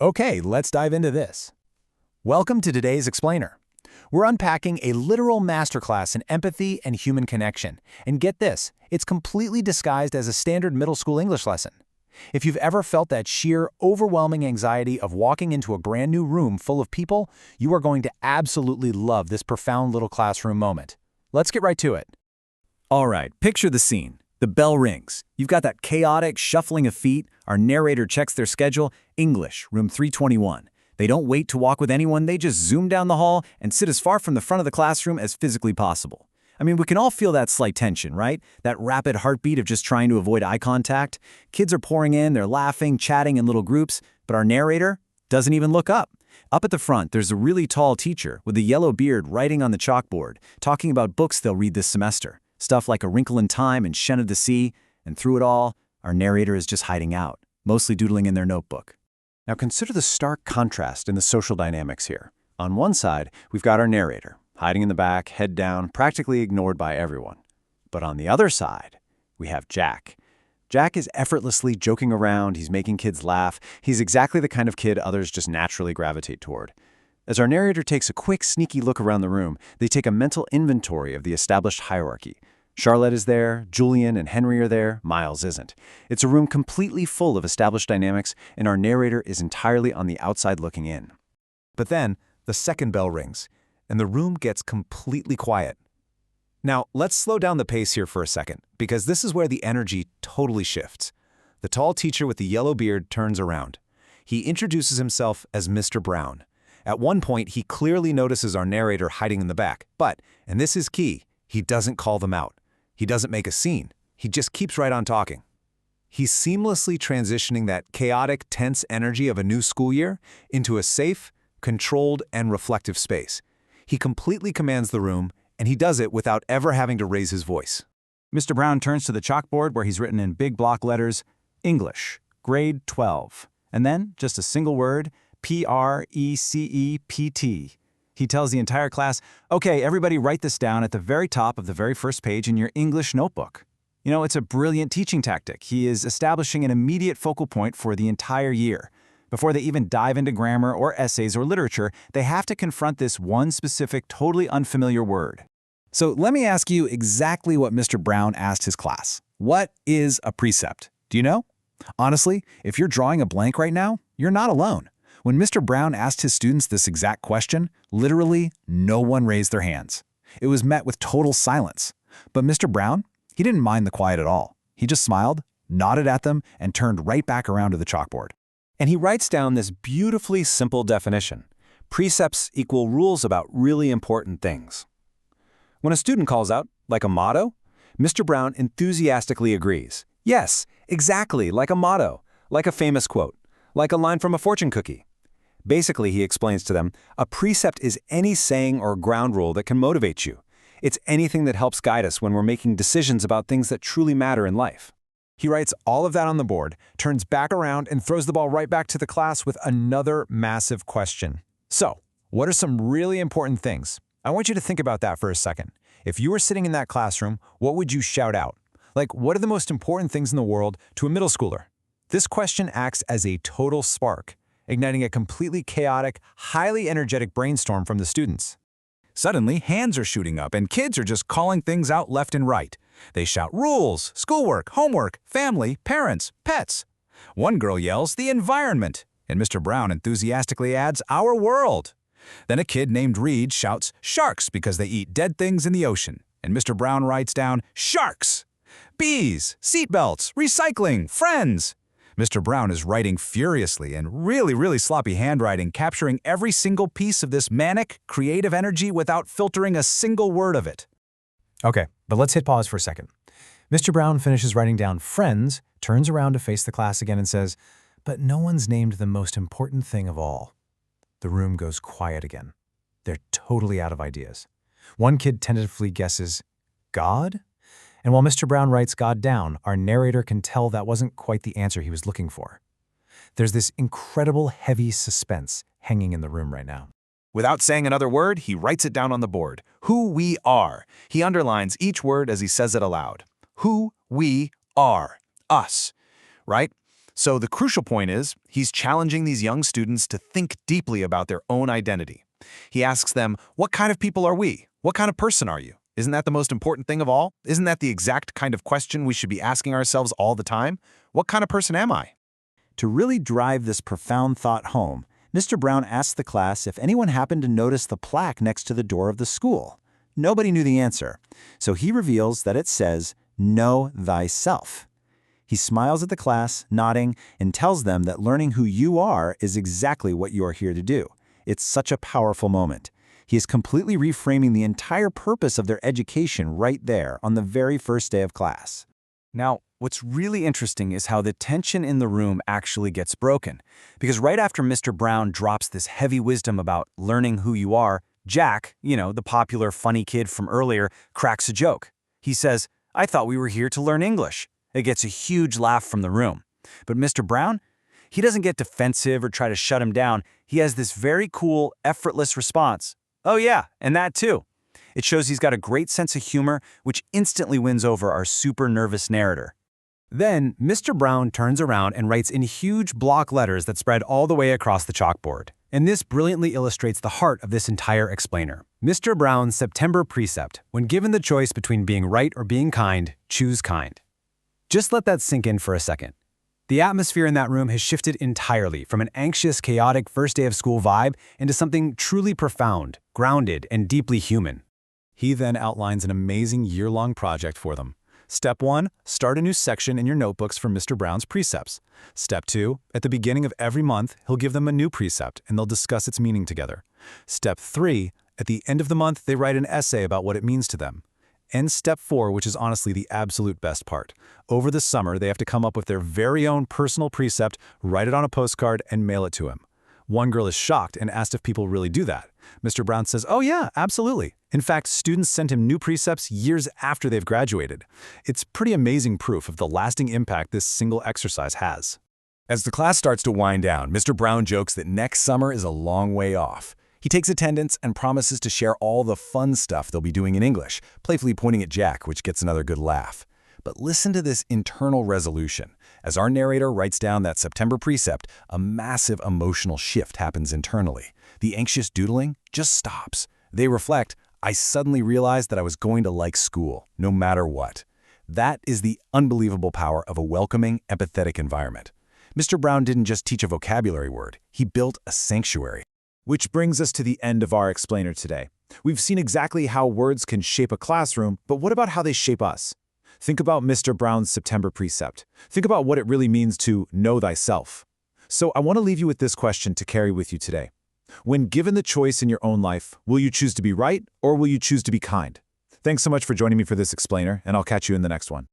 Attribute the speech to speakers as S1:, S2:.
S1: Okay, let's dive into this. Welcome to today's Explainer. We're unpacking a literal masterclass in empathy and human connection. And get this, it's completely disguised as a standard middle school English lesson. If you've ever felt that sheer, overwhelming anxiety of walking into a brand new room full of people, you are going to absolutely love this profound little classroom moment. Let's get right to it.
S2: All right, picture the scene. The bell rings. You've got that chaotic shuffling of feet. Our narrator checks their schedule. English, room 321. They don't wait to walk with anyone. They just zoom down the hall and sit as far from the front of the classroom as physically possible. I mean, we can all feel that slight tension, right? That rapid heartbeat of just trying to avoid eye contact. Kids are pouring in, they're laughing, chatting in little groups, but our narrator doesn't even look up. Up at the front, there's a really tall teacher with a yellow beard writing on the chalkboard, talking about books they'll read this semester. Stuff like A Wrinkle in Time and Shen of the Sea, and through it all, our narrator is just hiding out, mostly doodling in their notebook.
S1: Now consider the stark contrast in the social dynamics here. On one side, we've got our narrator, hiding in the back, head down, practically ignored by everyone. But on the other side, we have Jack. Jack is effortlessly joking around, he's making kids laugh, he's exactly the kind of kid others just naturally gravitate toward. As our narrator takes a quick, sneaky look around the room, they take a mental inventory of the established hierarchy. Charlotte is there, Julian and Henry are there, Miles isn't. It's a room completely full of established dynamics, and our narrator is entirely on the outside looking in. But then, the second bell rings, and the room gets completely quiet. Now, let's slow down the pace here for a second, because this is where the energy totally shifts. The tall teacher with the yellow beard turns around. He introduces himself as Mr. Brown. At one point, he clearly notices our narrator hiding in the back, but, and this is key, he doesn't call them out. He doesn't make a scene. He just keeps right on talking. He's seamlessly transitioning that chaotic, tense energy of a new school year into a safe, controlled, and reflective space. He completely commands the room, and he does it without ever having to raise his voice.
S2: Mr. Brown turns to the chalkboard where he's written in big block letters, English, grade 12. And then, just a single word, P-R-E-C-E-P-T. He tells the entire class, okay, everybody write this down at the very top of the very first page in your English notebook. You know, it's a brilliant teaching tactic. He is establishing an immediate focal point for the entire year. Before they even dive into grammar or essays or literature, they have to confront this one specific, totally unfamiliar word. So let me ask you exactly what Mr. Brown asked his class. What is a precept? Do you know? Honestly, if you're drawing a blank right now, you're not alone. When Mr. Brown asked his students this exact question, literally no one raised their hands. It was met with total silence. But Mr. Brown, he didn't mind the quiet at all. He just smiled, nodded at them, and turned right back around to the chalkboard.
S1: And he writes down this beautifully simple definition. Precepts equal rules about really important things. When a student calls out, like a motto, Mr. Brown enthusiastically agrees. Yes, exactly, like a motto, like a famous quote, like a line from a fortune cookie. Basically, he explains to them, a precept is any saying or ground rule that can motivate you. It's anything that helps guide us when we're making decisions about things that truly matter in life. He writes all of that on the board, turns back around, and throws the ball right back to the class with another massive question. So, what are some really important things? I want you to think about that for a second. If you were sitting in that classroom, what would you shout out? Like, what are the most important things in the world to a middle schooler? This question acts as a total spark, igniting a completely chaotic, highly energetic brainstorm from the students.
S2: Suddenly, hands are shooting up and kids are just calling things out left and right. They shout rules, schoolwork, homework, family, parents, pets. One girl yells, the environment, and Mr. Brown enthusiastically adds, our world. Then a kid named Reed shouts, sharks, because they eat dead things in the ocean, and Mr. Brown writes down, sharks, bees, seatbelts, recycling, friends. Mr. Brown is writing furiously and really sloppy handwriting, capturing every single piece of this manic, creative energy without filtering a single word of it.
S1: Okay, but let's hit pause for a second. Mr. Brown finishes writing down friends, turns around to face the class again and says, but no one's named the most important thing of all. The room goes quiet again. They're totally out of ideas. One kid tentatively guesses, God? And while Mr. Brown writes God down, our narrator can tell that wasn't quite the answer he was looking for. There's this incredible heavy suspense hanging in the room right now.
S2: Without saying another word, he writes it down on the board. Who we are. He underlines each word as he says it aloud. Who we are. Us. Right? So the crucial point is, he's challenging these young students to think deeply about their own identity. He asks them, what kind of people are we? What kind of person are you? Isn't that the most important thing of all? Isn't that the exact kind of question we should be asking ourselves all the time? What kind of person am I?
S1: To really drive this profound thought home, Mr. Brown asked the class if anyone happened to notice the plaque next to the door of the school. Nobody knew the answer, so he reveals that it says, Know Thyself. He smiles at the class, nodding, and tells them that learning who you are is exactly what you are here to do. It's such a powerful moment. He is completely reframing the entire purpose of their education right there on the very first day of class.
S2: Now, what's really interesting is how the tension in the room actually gets broken. Because right after Mr. Brown drops this heavy wisdom about learning who you are, Jack, the popular funny kid from earlier, cracks a joke. He says, I thought we were here to learn English. It gets a huge laugh from the room. But Mr. Brown, he doesn't get defensive or try to shut him down. He has this very cool, effortless response. Oh yeah, and that too. It shows he's got a great sense of humor, which instantly wins over our super nervous narrator.
S3: Then, Mr. Brown turns around and writes in huge block letters that spread all the way across the chalkboard. And this brilliantly illustrates the heart of this entire explainer. Mr. Brown's September precept: when given the choice between being right or being kind, choose kind. Just let that sink in for a second. The atmosphere in that room has shifted entirely from an anxious, chaotic first day of school vibe into something truly profound, grounded, and deeply human.
S1: He then outlines an amazing year-long project for them. Step 1, start a new section in your notebooks for Mr. Brown's precepts. Step 2, at the beginning of every month, he'll give them a new precept and they'll discuss its meaning together. Step 3, at the end of the month, they write an essay about what it means to them. And step 4, which is honestly the absolute best part. Over the summer, they have to come up with their very own personal precept, write it on a postcard, and mail it to him. One girl is shocked and asked if people really do that. Mr. Brown says, oh yeah, absolutely. In fact, students sent him new precepts years after they've graduated. It's pretty amazing proof of the lasting impact this single exercise has.
S2: As the class starts to wind down, Mr. Brown jokes that next summer is a long way off. He takes attendance and promises to share all the fun stuff they'll be doing in English, playfully pointing at Jack, which gets another good laugh. But listen to this internal resolution. As our narrator writes down that September precept, a massive emotional shift happens internally. The anxious doodling just stops. They reflect, I suddenly realized that I was going to like school, no matter what. That is the unbelievable power of a welcoming, empathetic environment. Mr. Brown didn't just teach a vocabulary word, he built a sanctuary.
S1: Which brings us to the end of our explainer today. We've seen exactly how words can shape a classroom, but what about how they shape us? Think about Mr. Brown's September precept. Think about what it really means to know thyself. So I want to leave you with this question to carry with you today. When given the choice in your own life, will you choose to be right or will you choose to be kind? Thanks so much for joining me for this explainer, and I'll catch you in the next one.